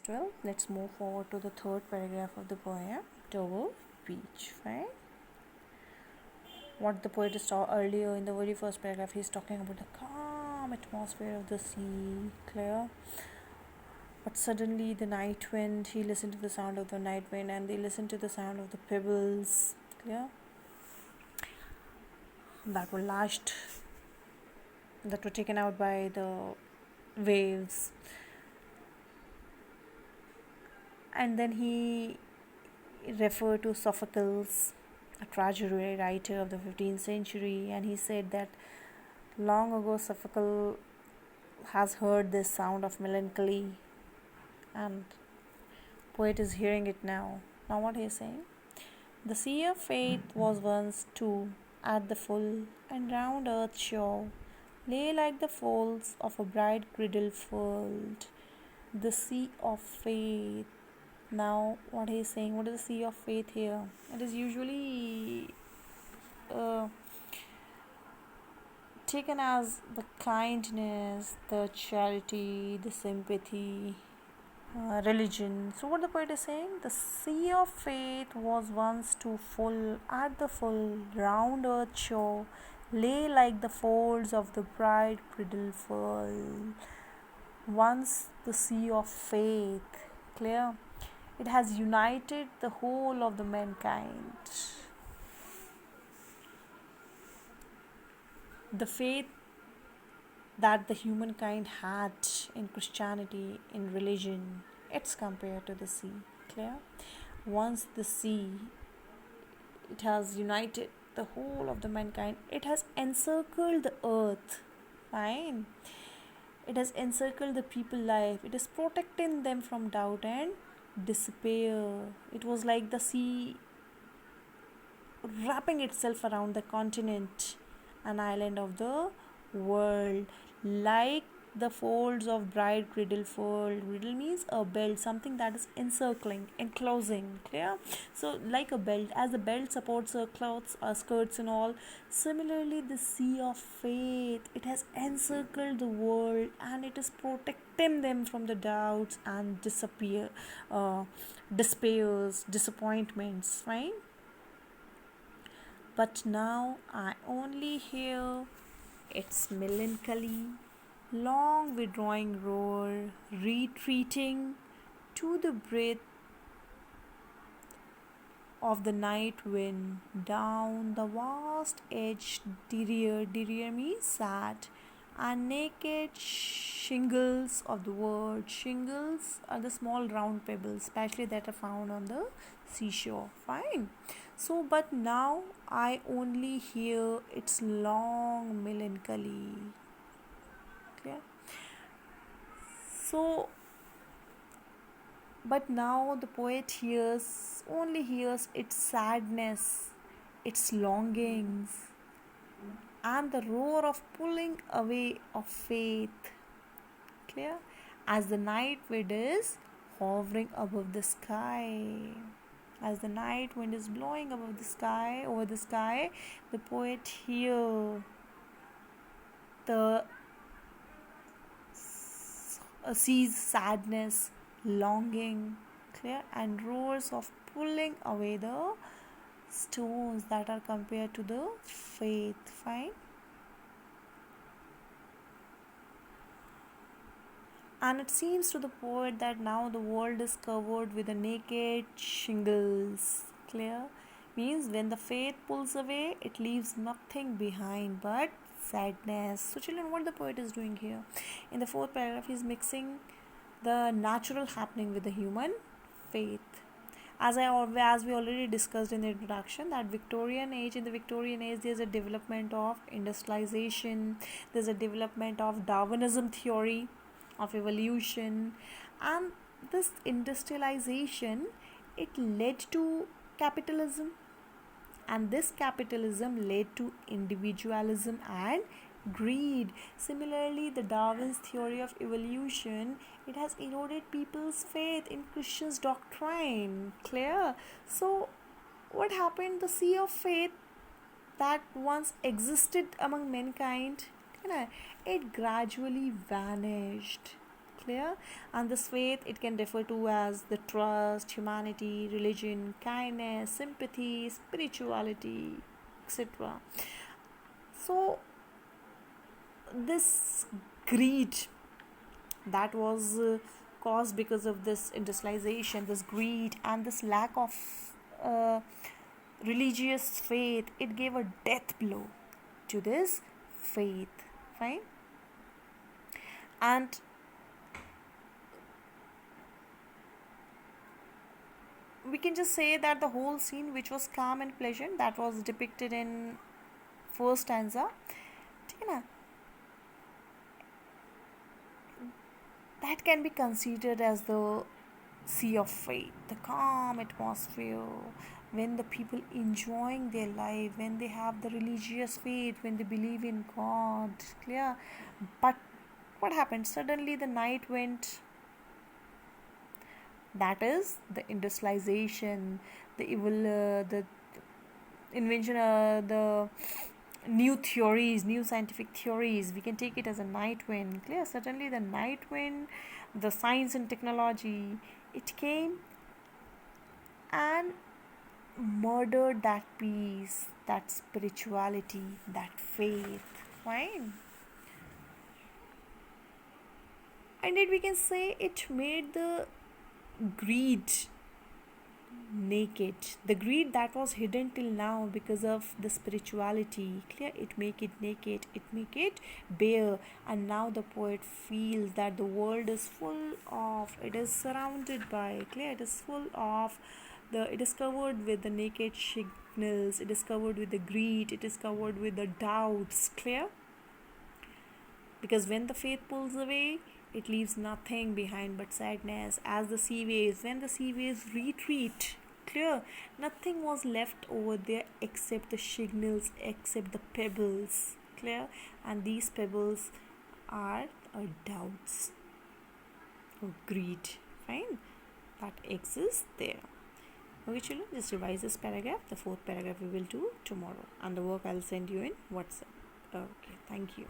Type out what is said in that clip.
12. Let's move forward to the third paragraph of the poem, Dover Beach, right? What the poet is earlier in the very first paragraph, he's talking about the calm atmosphere of the sea, clear. But suddenly the night wind, he listened to the sound of the night wind and they listened to the sound of the pebbles, clear, that were lashed, that were taken out by the waves. And then he referred to Sophocles, a tragedy writer of the 15th century, and he said that long ago Sophocles has heard this sound of melancholy, and poet is hearing it now. Now what he is saying? The sea of faith was once too at the full, and round earth's shore lay like the folds of a bright girdle furled. The sea of faith. Now, what he is saying, what is the sea of faith here? It is usually uh, taken as the kindness, the charity, the sympathy, religion. So, what the poet is saying, the sea of faith was once too full, at the full, round earth shore, lay like the folds of the bright bridal furl. Once the sea of faith, clear, it has united the whole of the mankind. The faith that the humankind had in Christianity, in religion, it's compared to the sea. Clear? Once the sea, it has united the whole of the mankind. It has encircled the earth. Fine. It has encircled the people life. It is protecting them from doubt and despair. It was like the sea wrapping itself around the continent, an island of the world, like the folds of bright girdle fold. Girdle means a belt, something that is encircling, enclosing. Clear? So, like a belt, as the belt supports our clothes, our skirts, and all. Similarly, the sea of faith, it has encircled the world and it is protecting them from the doubts and despairs, disappointments. Right? But now I only hear its melancholy, long withdrawing roar, retreating to the breath of the night wind down the vast edge. Dear means sad, and naked shingles of the world. Shingles are the small round pebbles, especially that are found on the seashore. Fine. So, but now I only hear its long melancholy. Clear? So, but now the poet only hears its sadness, its longings, and the roar of pulling away of faith. Clear? As the night wind is hovering above the sky. As the night wind is blowing above the sky, over the sky, the poet hears the sees sadness, longing, clear, and roars of pulling away the stones that are compared to the faith. Fine. And it seems to the poet that now the world is covered with the naked shingles. Clear? Means when the faith pulls away, it leaves nothing behind but sadness. So, children, what the poet is doing here? In the fourth paragraph, he is mixing the natural happening with the human faith. As we already discussed in the introduction, that in the Victorian age, there's a development of industrialization, there's a development of Darwinism theory of evolution, and this industrialization, it led to capitalism, and this capitalism led to individualism and greed. Similarly, the Darwin's theory of evolution, it has eroded people's faith in Christian's doctrine. Clear? So, what happened? The sea of faith that once existed among mankind, it gradually vanished. Clear? And this faith, it can refer to as the trust, humanity, religion, kindness, sympathy, spirituality, etc. So this greed that was caused because of this industrialization, this greed, and this lack of uh, religious faith, it gave a death blow to this faith. Fine. And we can just say that the whole scene, which was calm and pleasant, that was depicted in first stanza, ठीक है ना, that can be considered as the sea of faith, the calm atmosphere, when the people enjoying their life, when they have the religious faith, when they believe in God. Clear? But what happened? Suddenly the night went. That is the industrialization, the evil, the invention, the new theories, new scientific theories. We can take it as a night wind. Clear? Suddenly the night wind, the science and technology, it came and murdered that peace, that spirituality, that faith. Fine. Indeed, we can say it made the greed naked, the greed that was hidden till now because of the spirituality. Clear? It make it naked, it make it bare, and now the poet feels that the world is full of, it is surrounded by, clear, it is full of the, it is covered with the naked signals, it is covered with the greed, it is covered with the doubts. Clear? Because when the faith pulls away, it leaves nothing behind but sadness, as the sea waves, when the sea waves retreat. Clear? Nothing was left over there except the signals, except the pebbles. Clear? And these pebbles are doubts or greed. Fine? That exists there. Okay, children, just revise this paragraph. The fourth paragraph we will do tomorrow, and the work I'll send you in WhatsApp. Okay, thank you.